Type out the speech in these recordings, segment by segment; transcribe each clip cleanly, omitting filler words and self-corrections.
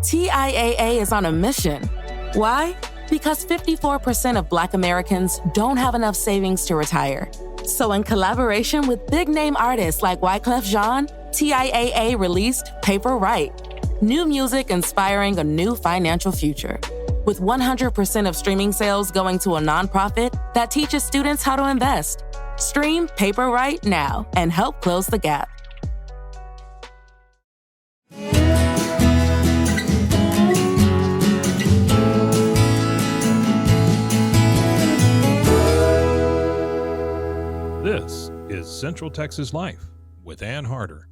TIAA is on a mission. Why? Because 54% of Black Americans don't have enough savings to retire. So in collaboration with big-name artists like Wyclef Jean, TIAA released Paper Right, new music inspiring a new financial future. With 100% of streaming sales going to a nonprofit that teaches students how to invest. Stream Paper Right now and help close the gap. This is Central Texas Life with Ann Harder.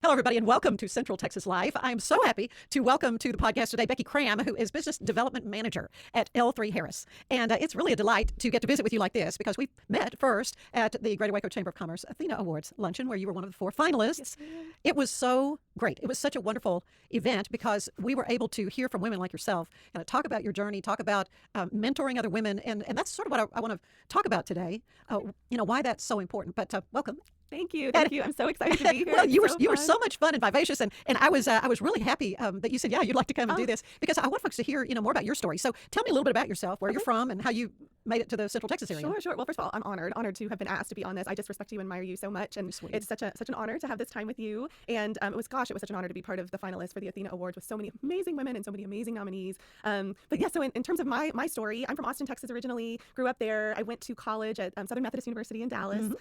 Hello, everybody, and welcome to Central Texas Live. I'm so happy to welcome to the podcast today Becky Kramm, who is Business Development Manager at L3Harris. And it's really a delight to get to visit with you like this because we met first at the Greater Waco Chamber of Commerce Athena Awards luncheon, where you were one of the 4 finalists. Yes. It was so great. It was such a wonderful event because we were able to hear from women like yourself and talk about your journey, talk about mentoring other women. And that's sort of what I want to talk about today, why that's so important. But welcome. Thank you. I'm so excited to be here. Well, you were so much fun and vivacious, and I was really happy that you said, yeah, you'd like to come and do this, because I want folks to hear more about your story. So tell me a little bit about yourself, where you're from, and how you made it to the Central Texas area. Sure. Well, first of all, I'm honored to have been asked to be on this. I just respect you and admire you so much, and it's such an honor to have this time with you. And it was such an honor to be part of the finalists for the Athena Awards with so many amazing women and so many amazing nominees. But yeah, so in terms of my story, I'm from Austin, Texas originally. Grew up there. I went to college at Southern Methodist University in Dallas.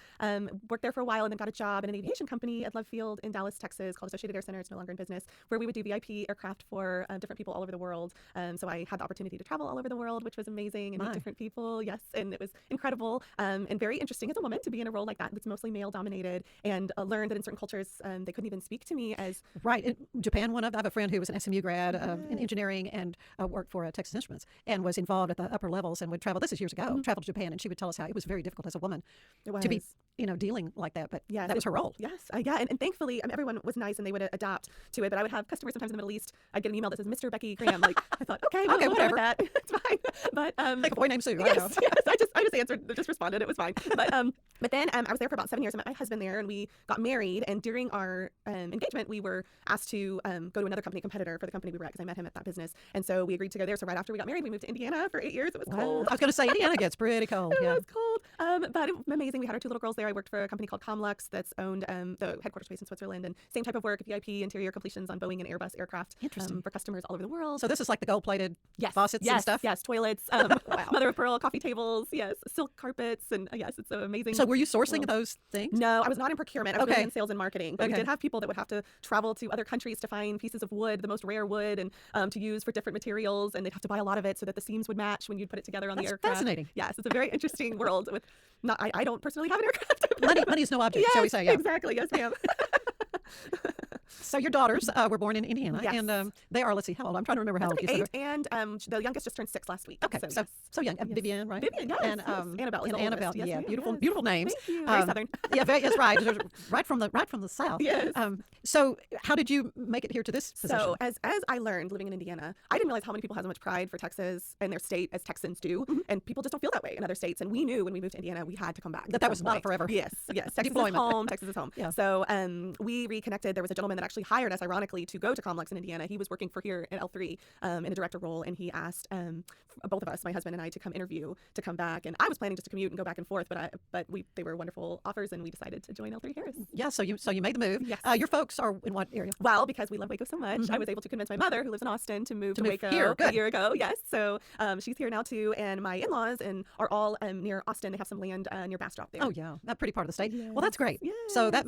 Worked there for a while, and then got a job in an aviation company at Love Field in Dallas, Texas, called Associated Air Center. It's no longer in business, where we would do VIP aircraft for different people all over the world. So I had the opportunity to travel all over the world, which was amazing, and meet different people. Yes, and it was incredible and very interesting as a woman to be in a role like that that's mostly male dominated, and learned that in certain cultures they couldn't even speak to me as right. In Japan, I have a friend who was an SMU grad in engineering and worked for Texas Instruments and was involved at the upper levels and would travel. This is years ago. Traveled to Japan, and she would tell us how it was very difficult as a woman to be dealing like that. But that was her role. Yes, and thankfully everyone was nice and they would adapt to it. But I would have customers sometimes in the Middle East. I'd get an email that says Mr. Becky Kramm. Like I thought, okay, whatever. That it's fine. But like a boy named Sue. Yes. I just answered, just responded. It was fine. But then I was there for about 7 years. I met my husband there, and we got married. And during our engagement, we were asked to go to another competitor for the company we were at, because I met him at that business. And so we agreed to go there. So right after we got married, we moved to Indiana for 8 years. It was cold. I was going to say Indiana gets pretty cold. It was cold, but it was amazing. We had our 2 little girls there. I worked for a company called Kramm that's owned the headquarters based in Switzerland, and same type of work, VIP interior completions on Boeing and Airbus aircraft for customers all over the world. So this is like the gold-plated faucets and stuff? Yes, toilets, mother of pearl coffee tables, yes, silk carpets, and yes, it's so amazing. So were you sourcing those things? No, I was not in procurement. I was really in sales and marketing, but we did have people that would have to travel to other countries to find pieces of wood, the most rare wood, and to use for different materials, and they'd have to buy a lot of it so that the seams would match when you'd put it together on the aircraft. That's fascinating. Yes, it's a very interesting world. With I don't personally have an aircraft. Money is no object, shall we say? Yeah. Exactly. Yes, ma'am. So your daughters were born in Indiana, and they are, let's see, how old? I'm trying to remember how old you said. 8, and the youngest just turned 6 last week. Okay, so young. Vivian, right? Vivian, yes. And Annabelle. And Annabelle, yes, beautiful names. Thank you. Very Southern. That's right. right from the South. Yes. So how did you make it here to this position? So as I learned living in Indiana, I didn't realize how many people have as much pride for Texas and their state as Texans do, and people just don't feel that way in other states. And we knew when we moved to Indiana, we had to come back. That was not forever. Yes. Texas is home. Texas is home. Yeah. So we reconnected. There was a gentleman that actually hired us, ironically, to go to Comlex in Indiana. He was working for here at L3 in a director role, and he asked both of us, my husband and I, to come interview to come back. And I was planning just to commute and go back and forth, but they were wonderful offers, and we decided to join L3Harris. Yeah. So you made the move. Yes. Your folks are in what area? Well, because we love Waco so much, I was able to convince my mother, who lives in Austin, to move to Waco here. a year ago. Yes. So she's here now too, and my in-laws are all near Austin. They have some land near Bastrop there. Oh yeah, that pretty part of the state. Yes. Well, that's great. Yes. So that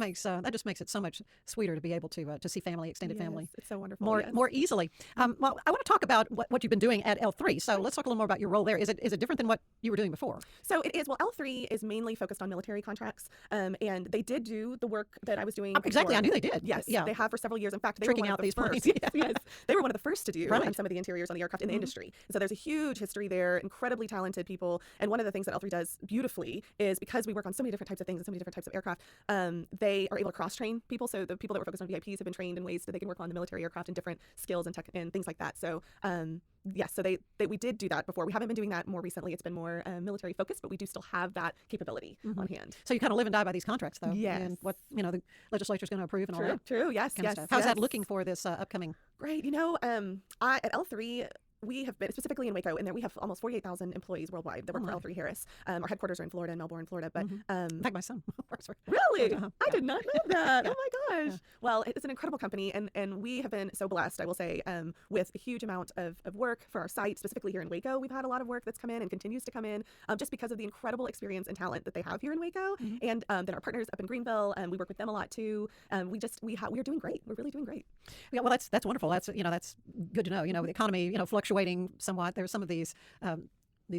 just makes it so much sweeter to be able to see family, extended family. It's so wonderful. More easily. Well, I want to talk about what you've been doing at L3. So let's talk a little more about your role there. Is it different than what you were doing before? So it is. Well, L3 is mainly focused on military contracts, and they did do the work that I was doing. Exactly, before. I knew they did. Yes, yeah. They have for several years. In fact, they tricking were one out of the these first. points. Yes, they were one of the first to do some of the interiors on the aircraft in the industry. So there's a huge history there. Incredibly talented people, and one of the things that L3 does beautifully is, because we work on so many different types of things and so many different types of aircraft, they are able to cross train people. So the people that were focused on VIPs have been trained in ways that they can work on the military aircraft and different skills and tech and things like that. So yes, so we did do that before. We haven't been doing that more recently. It's been more military focused, but we do still have that capability on hand. So you kind of live and die by these contracts, though. Yes. And what the legislature's going to approve and all that. True. Yes. Kind of Yes. stuff. How's yes. that looking for this upcoming? Great. At L3. We have been specifically in Waco, and there we have almost 48,000 employees worldwide that work for L3Harris. Our headquarters are in Florida, in Melbourne, Florida. But in fact, my son works for. Really, Uh-huh. I did not know that. Yeah. Oh my gosh! Yeah. Well, it's an incredible company, and we have been so blessed, I will say, with a huge amount of work for our site, specifically here in Waco. We've had a lot of work that's come in and continues to come in, just because of the incredible experience and talent that they have here in Waco, and then our partners up in Greenville. We work with them a lot too. We are doing great. We're really doing great. Yeah, well, that's wonderful. That's that's good to know. The economy fluctuating somewhat. There's some of these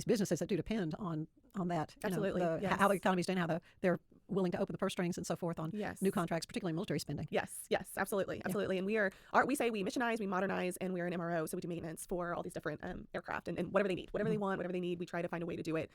businesses that do depend on that. Absolutely. Yes. How the economy's doing, how they're willing to open the purse strings and so forth on new contracts, particularly military spending. Yes, absolutely. And we say we missionize, we modernize, and we're an MRO, so we do maintenance for all these different aircraft and whatever they need, whatever they want, whatever they need. We try to find a way to do it,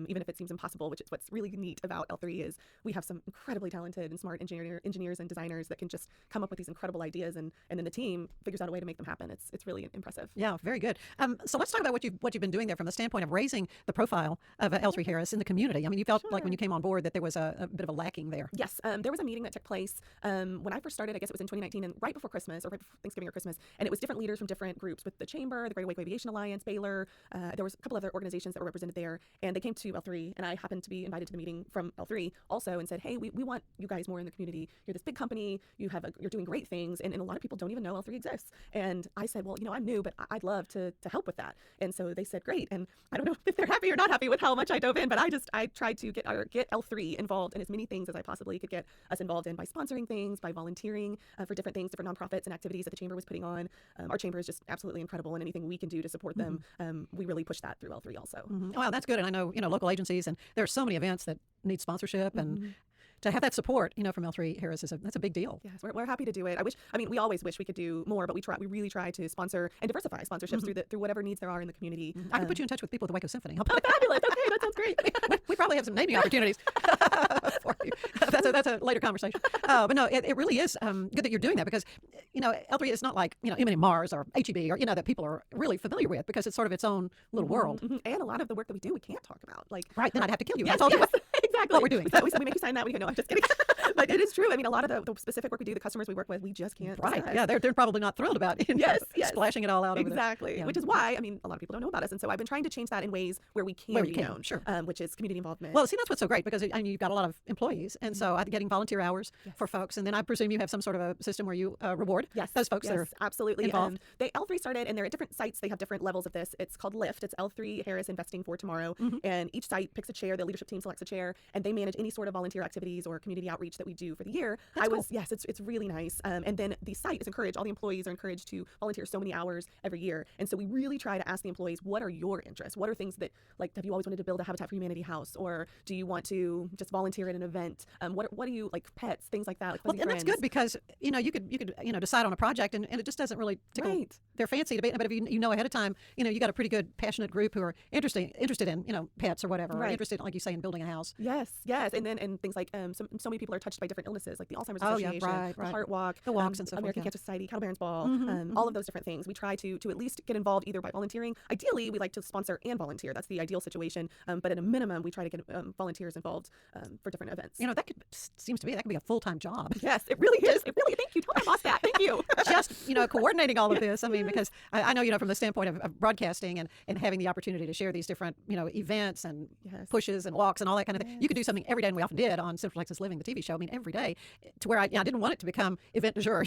even if it seems impossible. Which is what's really neat about L3 is we have some incredibly talented and smart engineers and designers that can just come up with these incredible ideas, and then the team figures out a way to make them happen. It's really impressive. Yeah, very good. So let's talk about what you've been doing there from the standpoint of raising the profile of L3Harris in the community. I mean, you felt like when you came on board that there was a bit of a lacking there. Yes, there was a meeting that took place when I first started. I guess it was in 2019, and right before Christmas, or right before Thanksgiving or Christmas, and it was different leaders from different groups, with the Chamber, the Greater Waco Aviation Alliance, Baylor. There was a couple other organizations that were represented there, and they came to L3, and I happened to be invited to the meeting from L3 also, and said, hey, we want you guys more in the community. You're this big company, you're doing great things, and a lot of people don't even know L3 exists. And I said, well, I'm new, but I'd love to help with that. And so they said, great. And I don't know if they're happy or not happy with how much I dove in, but I tried to get L3 involved in as many things as I possibly could get us involved in, by sponsoring things, by volunteering for different things, different nonprofits and activities that the Chamber was putting on. Our Chamber is just absolutely incredible, and anything we can do to support them, we really push that through L3 also. Wow, that's good. And I know, local agencies, and there are so many events that need sponsorship, and to have that support, from L3Harris that's a big deal. Yes, we're happy to do it. We always wish we could do more, but we really try to sponsor and diversify sponsorships through whatever needs there are in the community. I can put you in touch with people at the Waco Symphony. Oh, fabulous. Okay, that sounds great. we probably have some naming opportunities for you. That's a later conversation. But no, it really is good that you're doing that, because, L3 is not like, M&M Mars or HEB or, that people are really familiar with, because it's sort of its own little world. And a lot of the work that we do, we can't talk about. Right, then I'd have to kill you. Yes, That's all exactly. what we're doing. So we make you sign that. We go, no, I'm just kidding. But it is true. A lot of the specific work we do, the customers we work with, we just can't. Right. discuss. Yeah, they're probably not thrilled about Yes. splashing it all out. Exactly. Over there. Which is why, a lot of people don't know about us. And so I've been trying to change that in ways where we can be known. Sure. Which is community involvement. Well, see, that's what's so great, because you've got a lot of employees, and so getting volunteer hours for folks, and then I presume you have some sort of a system where you reward those folks that are absolutely involved. L3 started, and they're at different sites. They have different levels of this. It's called LIFT. It's L3Harris Investing for Tomorrow. And each site picks a chair. The leadership team selects a chair, and they manage any sort of volunteer activities or community outreach that we do for the year. That's cool. Yes, it's really nice. And then the site is encouraged. All the employees are encouraged to volunteer so many hours every year. And so we really try to ask the employees, what are your interests? What are things that, have you always wanted to build a Habitat for Humanity house, or do you want to just volunteer at an event? What do you like, pets, things like that? Well, and that's good, because you could decide on a project, and it just doesn't really tickle their fancy to be. But if you know ahead of time, you got a pretty good passionate group who are interested in pets or whatever, or interested, like you say, in building a house. Yes, and things like so many people are touched by different illnesses, like the Alzheimer's Association, the Heart Walk, the walks, and so forth, American Cancer Society, Cattle Barons Ball, all of those different things. We try to at least get involved either by volunteering. Ideally, we like to sponsor and volunteer. That's the ideal situation. But at a minimum, we try to get volunteers involved for different events. That seems to be a full-time job. Yes, it really is. Thank you. Tell my boss that. Thank you. Just coordinating all of this. Because I know from the standpoint of broadcasting and having the opportunity to share these different events and pushes and walks and all that kind of thing. You could do something every day, and we often did on Central Texas Living, the TV show. Every day, to where I didn't want it to become event du jour,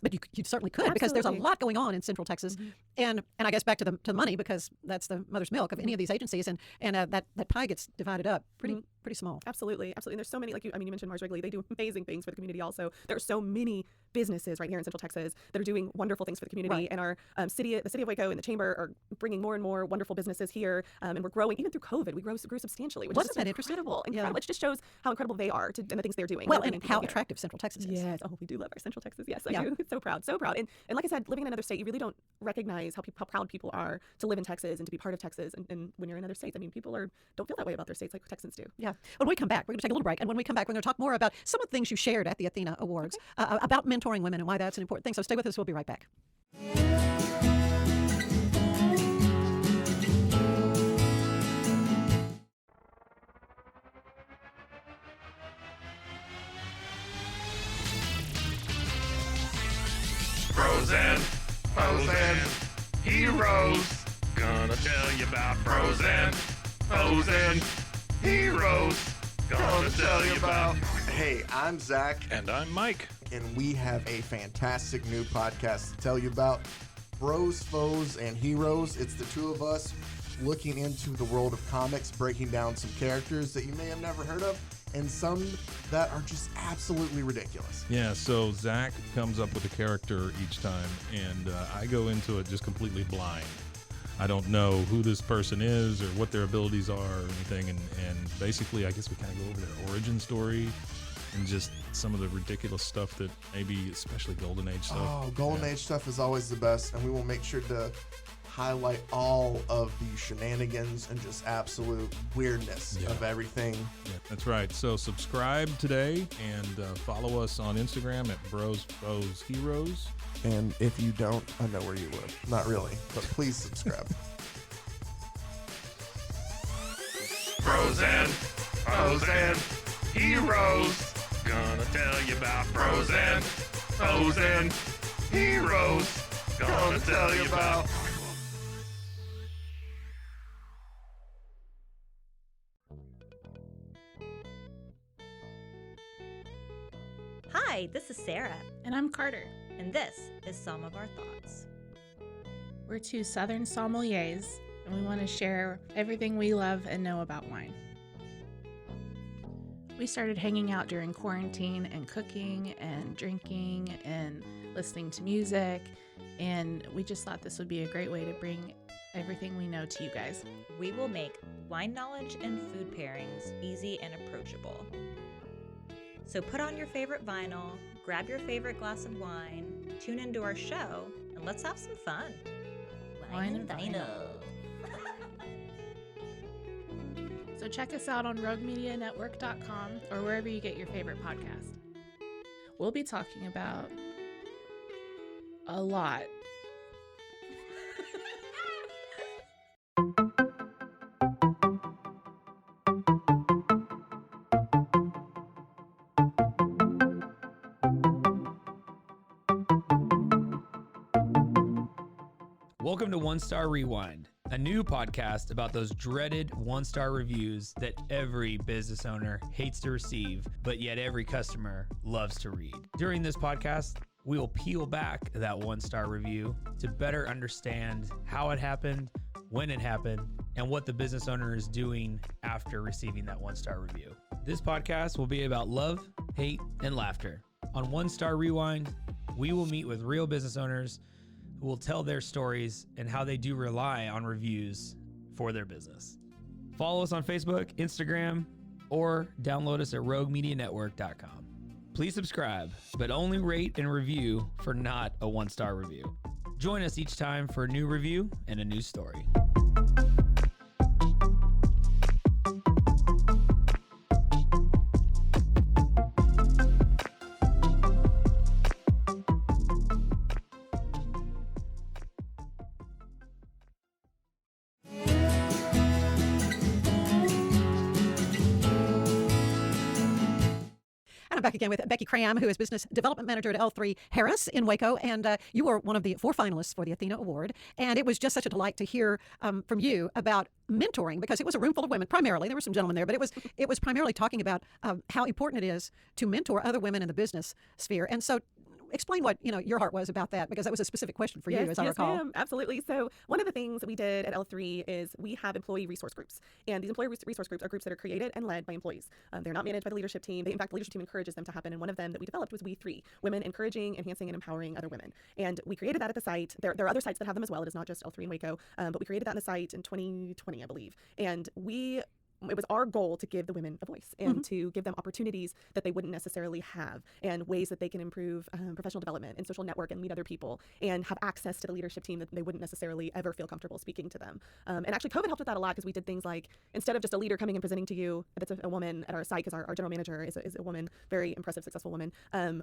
but you certainly could. Because there's a lot going on in Central Texas, and I guess back to the money, because that's the mother's milk of any of these agencies, and that pie gets divided up pretty small. Absolutely. And there's so many, like you mentioned Mars Wrigley. They do amazing things for the community. Also, there are so many businesses right here in Central Texas that are doing wonderful things for the community, and our the city of Waco and the Chamber are bringing more and more wonderful businesses here, and we're growing. Even through COVID, we grew substantially, which Wasn't is that interesting? Incredible. Which just shows how incredible they are and the things they're doing. Well, and how attractive Central Texas is. Yes. Oh, we do love our Central Texas. Yes, I do. So proud. And like I said, living in another state, you really don't recognize recognize how proud people are to live in Texas and to be part of Texas. And when you're in other states, I mean, people don't feel that way about their states like Texans do. Yeah. When we come back, we're going to take a little break. And when we come back, we're going to talk more about some of the things you shared at the Athena Awards about mentoring women and why that's an important thing. So stay with us. We'll be right back. Bros and foes and heroes. Gonna tell you about bros and foes and heroes. Gonna tell you about. Hey, I'm Zach, And I'm Mike. and we have a fantastic new podcast to tell you about. Bros, Foes, and Heroes. It's the two of us looking into the world of comics, breaking down some characters that you may have never heard of, and some that are just absolutely ridiculous. Yeah, so Zach comes up with a character each time, and I go into it just completely blind. I don't know who this person is or what their abilities are or anything, and basically I guess we kind of go over their origin story and just some of the ridiculous stuff that maybe, especially Golden Age stuff. Oh, Golden Age stuff is always the best, and we will make sure to highlight all of the shenanigans and just absolute weirdness of everything. Yeah, that's right. So subscribe today and follow us on Instagram at Bros, Foes, Heroes. And if you don't, I know where you live. Not really, but please subscribe. Bros and foes and heroes. Gonna tell you about bros and foes and heroes. Gonna tell you about. Hi, this is Sarah, And I'm Carter. and this is Some of Our Thoughts. We're two Southern sommeliers, and we want to share everything we love and know about wine. We started hanging out during quarantine and cooking and drinking and listening to music, and we just thought this would be a great way to bring everything we know to you guys. We will make wine knowledge and food pairings easy and approachable. So put on your favorite vinyl, grab your favorite glass of wine, tune into our show, and let's have some fun. Wine and vinyl. So check us out on roguemedianetwork.com or wherever you get your favorite podcast. We'll be talking about a lot. Welcome to One Star Rewind, a new podcast about those dreaded one-star reviews that every business owner hates to receive, but yet every customer loves to read. During this podcast, we will peel back that one-star review to better understand how it happened, when it happened, and what the business owner is doing after receiving that one-star review. This podcast will be about love, hate, and laughter. On One Star Rewind, we will meet with real business owners who will tell their stories and how they do rely on reviews for their business. Follow us on Facebook, Instagram, or download us at roguemedianetwork.com. Please subscribe, but only rate and review for not a one-star review. Join us each time for a new review and a new story. And I'm back again with Becky Kramm, who is Business Development Manager at L3Harris in Waco. And you were one of the 4 finalists for the Athena Award. And it was just such a delight to hear from you about mentoring, because it was a room full of women, primarily. There were some gentlemen there, but it was primarily talking about how important it is to mentor other women in the business sphere. And so explain what your heart was about that, because that was a specific question for you, as I recall. Yes, ma'am. Absolutely. So one of the things that we did at L3 is we have employee resource groups, and these employee resource groups are groups that are created and led by employees. They're not managed by the leadership team. In fact, the leadership team encourages them to happen, and one of them that we developed was We3, women encouraging, enhancing, and empowering other women. And we created that at the site. There are other sites that have them as well. It is not just L3 in Waco, but we created that in the site in 2020, I believe. And we it was our goal to give the women a voice and to give them opportunities that they wouldn't necessarily have, and ways that they can improve professional development and social network and lead other people and have access to the leadership team that they wouldn't necessarily ever feel comfortable speaking to them. And actually COVID helped with that a lot, because we did things like, instead of just a leader coming and presenting to you, that's a woman at our site, because our general manager is a woman, very impressive, successful woman.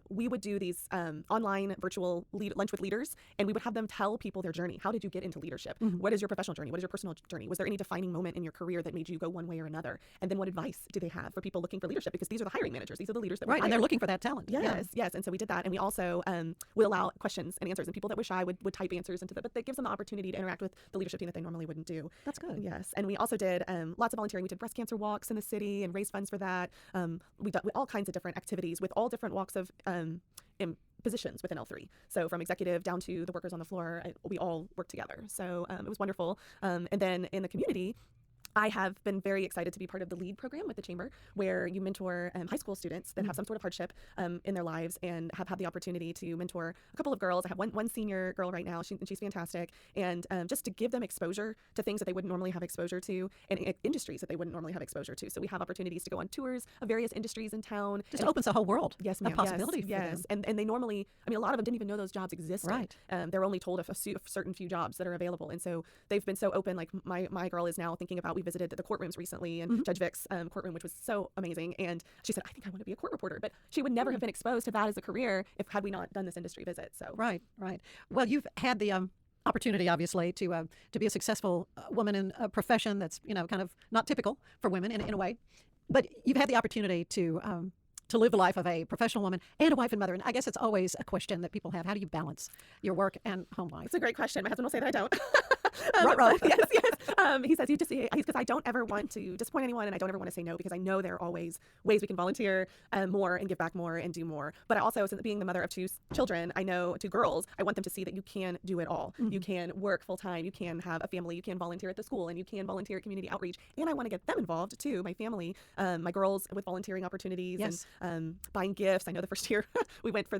We would do these online virtual lunch with leaders, and we would have them tell people their journey. How did you get into leadership? What is your professional journey? What is your personal journey? Was there any defining moment in your career that made you go one way or another? And then what advice do they have for people looking for leadership? Because these are the hiring managers. These are the leaders that Right, and they're looking for that talent. Yes. And so we did that. And we also would allow questions and answers. And people that were shy would type answers into that. But that gives them the opportunity to interact with the leadership team that they normally wouldn't do. That's good. Yes. And we also did lots of volunteering. We did breast cancer walks in the city and raised funds for that. We did all kinds of different activities with all different walks of positions within L3. So from executive down to the workers on the floor, we all worked together. So it was wonderful. And then in the community, I have been very excited to be part of the LEAD program with the Chamber, where you mentor high school students that have some sort of hardship in their lives, and have had the opportunity to mentor a couple of girls. I have one senior girl right now, she's fantastic, and just to give them exposure to things that they wouldn't normally have exposure to, and industries that they wouldn't normally have exposure to. So we have opportunities to go on tours of various industries in town. Just opens the whole world. Yes, ma'am. A possibility for them. And they normally, a lot of them didn't even know those jobs existed. Right. They're only told of a certain few jobs that are available. And so they've been so open. Like my girl is now thinking about, we visited the courtrooms recently, and Judge Vick's courtroom, which was so amazing. And she said, I think I want to be a court reporter. But she would never have been exposed to that as a career had we not done this industry visit. So Right. Well, you've had the opportunity, obviously, to be a successful woman in a profession that's kind of not typical for women in a way, but you've had the opportunity to live the life of a professional woman and a wife and mother. And I guess it's always a question that people have: how do you balance your work and home life? It's a great question. My husband will say that I don't. Right. Yes. He says, because I don't ever want to disappoint anyone, and I don't ever want to say no, because I know there are always ways we can volunteer more and give back more and do more. But I also, since being the mother of two children, I know, two girls, I want them to see that you can do it all. You can work full time, you can have a family, you can volunteer at the school, and you can volunteer at community outreach. And I want to get them involved too, my family, my girls, with volunteering opportunities. Yes. And buying gifts. I know the first year we went for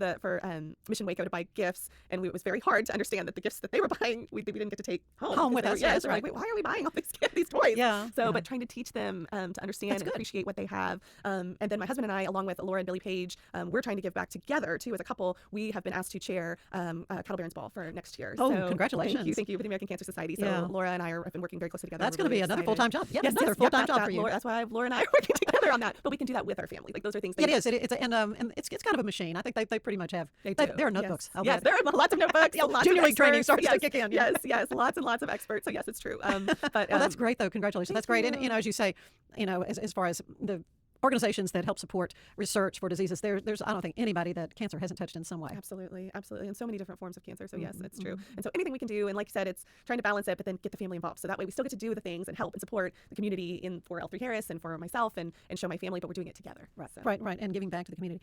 Mission Waco to buy gifts, and it was very hard to understand that the gifts that they were buying, we didn't get to take home with us. Yes, Right. Like, wait, why are we buying all these toys? Yeah. So, but trying to teach them to understand and appreciate what they have. And then my husband and I, along with Laura and Billy Page, we're trying to give back together too as a couple. We have been asked to chair Cattle Barons Ball for next year. Oh, so congratulations! Thank you, with the American Cancer Society. So Laura and I have been working very closely together. That's going to be another full-time job. Yes, another full-time job for you. That's why Laura and I are working together on that. But we can do that with our family. Like, those are things. It is. And it's kind of a machine. I think they pretty much have. There are notebooks. Yes, there are lots of notebooks. Junior league training starts to kick in. Yes, lots and lots of experts. So yes, it's true. But well, that's great though. Congratulations. That's great. And as you say, as far as the organizations that help support research for diseases, there's I don't think anybody that cancer hasn't touched in some way. Absolutely, and so many different forms of cancer. So yes, that's true. And so anything we can do, and like you said, it's trying to balance it, but then get the family involved. So that way we still get to do the things and help and support the community for L3Harris and for myself and show my family, but we're doing it together. Right, so. right, and giving back to the community.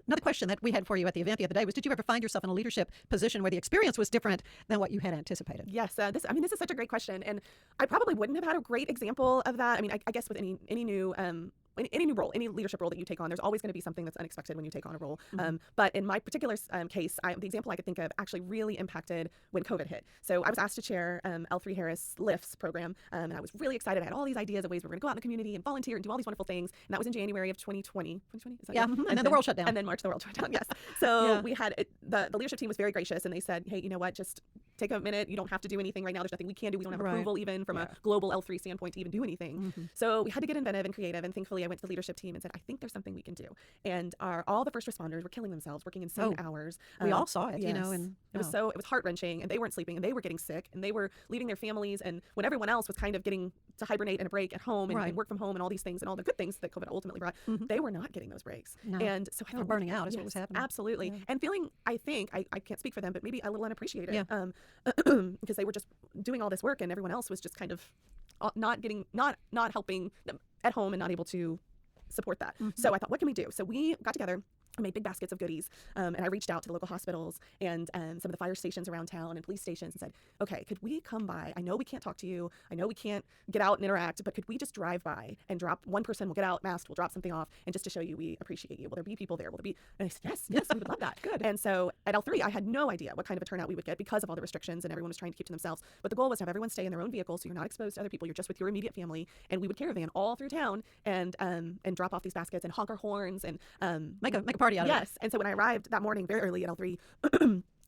Another question that we had for you at the event the other day was, did you ever find yourself in a leadership position where the experience was different than what you had anticipated? Yes, this is such a great question, and I probably wouldn't have had a great example of that. I guess with any new role, any leadership role that you take on, there's always going to be something that's unexpected when you take on a role. But in my particular case, the example I could think of actually really impacted when COVID hit. So I was asked to chair L3Harris Lifts program, and I was really excited. I had all these ideas of ways we were going to go out in the community and volunteer and do all these wonderful things. And that was in January of 2020. 2020? Is that right? And then the world shut down. And then March, the world shut down, yes. So we had the leadership team was very gracious, and they said, hey, you know what, just take a minute. You don't have to do anything right now. There's nothing we can do. We don't have approval even from a global L3 standpoint to even do anything. So we had to get inventive and creative, and thankfully I went to the leadership team and said, I think there's something we can do. And all the first responders were killing themselves, working insane hours. We all saw it, yes. and it was heart-wrenching, and they weren't sleeping, and they were getting sick, and they were leaving their families, and when everyone else was kind of getting to hibernate and a break at home and work from home and all these things and all the good things that COVID ultimately brought, they were not getting those breaks. No. And so I thought burning out is what was happening. Absolutely. And feeling, I think, I can't speak for them, but maybe a little unappreciated because they were just doing all this work and everyone else was just kind of not helping them at home and not able to support that. So I thought, what can we do? So we got together. I made big baskets of goodies, and I reached out to the local hospitals and some of the fire stations around town and police stations and said, okay, could we come by? I know we can't talk to you. I know we can't get out and interact, but could we just drive by and drop, one person will get out, masked, we'll drop something off, and just to show you we appreciate you. Will there be people there? Will there be? And I said, yes, we would love that. Good. And so at L3, I had no idea what kind of a turnout we would get because of all the restrictions and everyone was trying to keep to themselves. But the goal was to have everyone stay in their own vehicle so you're not exposed to other people. You're just with your immediate family. And we would caravan all through town and drop off these baskets and honk our horns and make a party out of it. Yes. And so when I arrived that morning very early at L3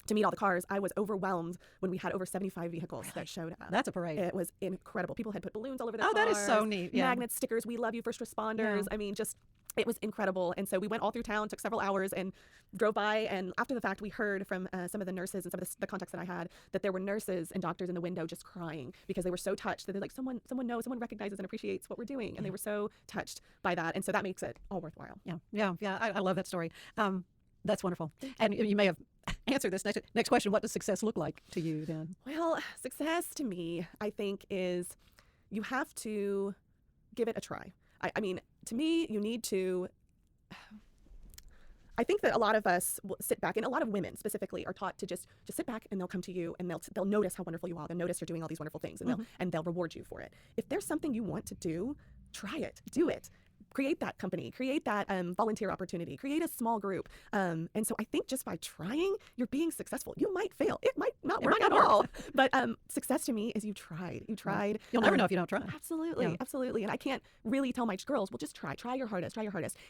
to meet all the cars, I was overwhelmed when we had over 75 vehicles that showed up. That's a parade. It was incredible. People had put balloons all over their cars. That is so neat. Yeah. Magnets, stickers, we love you, first responders. Yeah. I mean, just it was incredible. And so we went all through town, took several hours and drove by. And after the fact, we heard from some of the nurses and some of the contacts that I had that there were nurses and doctors in the window just crying because they were so touched that they're like, someone knows, someone recognizes and appreciates what we're doing. And they were so touched by that. And so that makes it all worthwhile. Yeah. I love that story. That's wonderful. And you may have answered this next question. What does success look like to you then? Well, success to me, I think, is you have to give it a try. I mean, to me, you need to. I think that a lot of us will sit back, and a lot of women specifically are taught to just sit back and they'll come to you and they'll notice how wonderful you are. They'll notice you're doing all these wonderful things and they'll reward you for it. If there's something you want to do, try it, do it. Create that company, create that volunteer opportunity, create a small group. And so I think just by trying, you're being successful. You might fail. It might not work at all. But success to me is you tried. You'll never know if you don't try. Absolutely. And I can't really tell my girls, well, just try your hardest.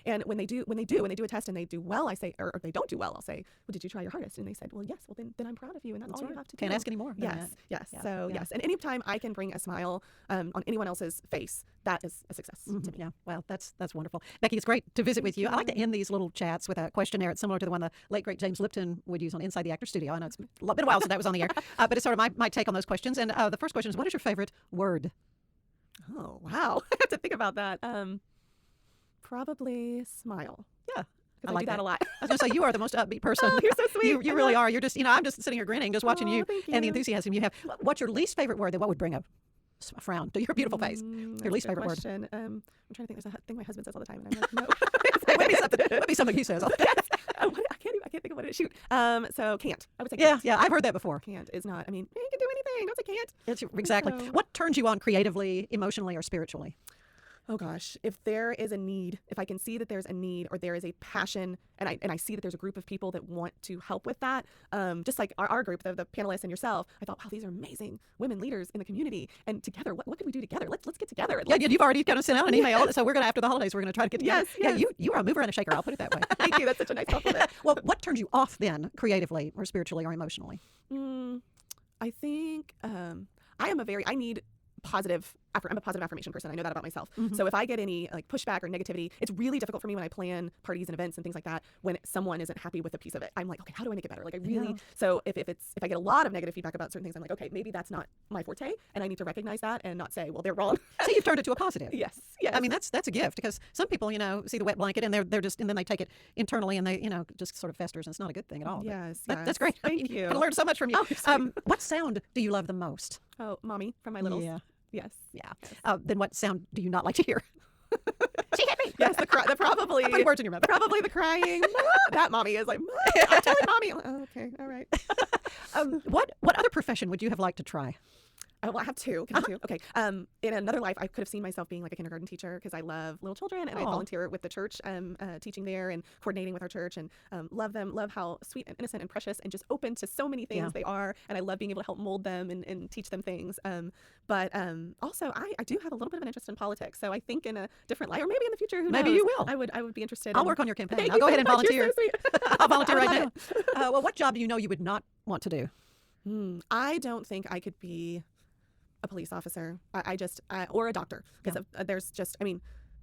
And when they do a test and they do well, I say, or they don't do well, I'll say, well, did you try your hardest? And they said, well, yes. Well, then I'm proud of you. And that's all you have to do. Can't ask any more. Yes. Yeah. So yes. And anytime I can bring a smile on anyone else's face, that is a success to me. Yeah. Well, that's wonderful. Becky, it's great to visit with you. I like to end these little chats with a questionnaire. It's similar to the one the late, great James Lipton would use on Inside the Actor Studio. I know it's been a while since that was on the air, but it's sort of my take on those questions. And the first question is, what is your favorite word? Oh, wow. I have to think about that. Probably smile. Yeah. I like that a lot. I was going to say, you are the most upbeat person. Oh, you're so sweet. You really are. You're just, I'm just sitting here grinning, just watching you thank and the enthusiasm you have. What's your least favorite word? What would bring a frown to your beautiful face? Your least favorite word? I'm trying to think. There's a thing my husband says all the time, and I'm like, no. It would be something he says. I can't think of what it is. Shoot. So can't. I would say Yeah, can't. yeah. I've heard that before. Can't is not. I mean, you can do anything. Don't say can't. Exactly. So- What turns you on creatively, emotionally, or spiritually? Oh gosh, if there is a need, if I can see that there's a need or there is a passion and I see that there's a group of people that want to help with that, just like our group, the panelists and yourself, I thought, wow, these are amazing women leaders in the community. And together, what could we do together? Let's get together. Yeah, you've already kind of sent out an email. So we're going to, after the holidays, we're going to try to get together. Yes. Yeah, you are a mover and a shaker. I'll put it that way. Thank you. That's such a nice compliment. Well, what turns you off then, creatively or spiritually or emotionally? I think I need positive. I'm a positive affirmation person. I know that about myself. So if I get any like pushback or negativity, it's really difficult for me when I plan parties and events and things like that. When someone isn't happy with a piece of it, I'm like, okay, how do I make it better? Like I really. So if I get a lot of negative feedback about certain things, I'm like, okay, maybe that's not my forte, and I need to recognize that and not say, well, they're wrong. So you've turned it to a positive. Yes. I mean, that's a gift because some people, see the wet blanket and they're just, and then they take it internally and they, just sort of festers, and it's not a good thing at all. Yes. That's great. Thank you. I learned so much from you. Oh, what sound do you love the most? Oh, mommy from my littles. Yeah. Yes. Yeah. Then what sound do you not like to hear? She hit me. Yes, the probably. I'm putting words in your mouth. Probably the crying. That mommy is like, I'm telling mommy. Oh, okay, all right. What other profession would you have liked to try? Well, I have two. Can I have two? Okay. In another life, I could have seen myself being like a kindergarten teacher because I love little children and I volunteer with the church, teaching there and coordinating with our church, and love them. Love how sweet and innocent and precious and just open to so many things they are, and I love being able to help mold them and teach them things. But also, I do have a little bit of an interest in politics, so I think in a different light, or maybe in the future, who knows? Maybe you will. I would be interested. I'll work on your campaign. Thank I'll you go so ahead and much. volunteer. You're so sweet. I'll volunteer right now. Well, what job do you would not want to do? I don't think I could be a police officer. Or a doctor, because there's just,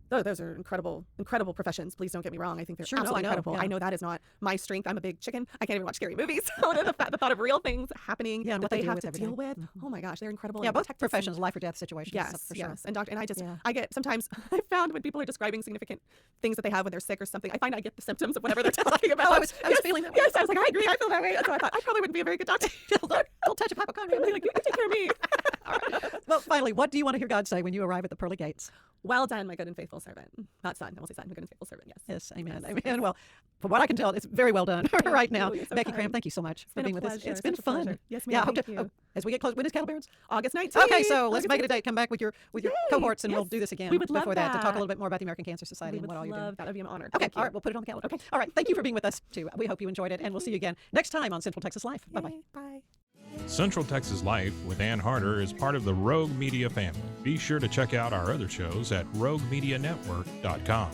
those are incredible professions. Please don't get me wrong. I think they're absolutely incredible. I know that is not my strength. I'm a big chicken. I can't even watch scary movies. The thought of real things happening that they have to deal with. Oh my gosh, they're incredible. Yeah, both professions, life or death situations. Yes, for sure. yes. And I get sometimes I found when people are describing significant things that they have when they're sick or something, I find I get the symptoms of whatever they're talking about. I was feeling that way. Yes, I was like, I agree. I feel that way. So I thought I probably wouldn't be a very good doctor. Little touch of hypochondria. Like, you take care of me. Well, finally, what do you want to hear God say when you arrive at the pearly gates? Well done, my good and faithful servant. Not son. I won't say son. My good and faithful servant. Yes. Yes, amen. Amen. Well, from what I can tell, it's very well done right now. you're so Becky kind. Cram, thank you so much for been a being with us. pleasure, It's been such a fun. pleasure. Yes, ma'am, Yeah, I hope thank to, you. as we get close, when is Cattle Barons? August 19th. Okay, so let's August make it a 19th. date. Come back with your Yay, cohorts, and we'll yes. do this again We would love before that to talk a that. little bit more about the American Cancer Society We and would what all you're love doing. that. Would be an honor. Okay, Thank all you. right, we'll put it on the calendar. Okay, all right. Thank you for being with us too. We hope you enjoyed it, and we'll see you again next time on Central Texas Life. Bye bye. Yay, bye. Central Texas Life with Ann Harder is part of the Rogue Media family. Be sure to check out our other shows at roguemedianetwork.com.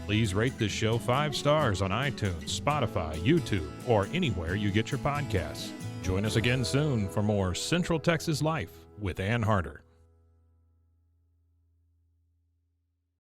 Please rate this show 5 stars on iTunes, Spotify, YouTube, or anywhere you get your podcasts. Join us again soon for more Central Texas Life with Ann Harder.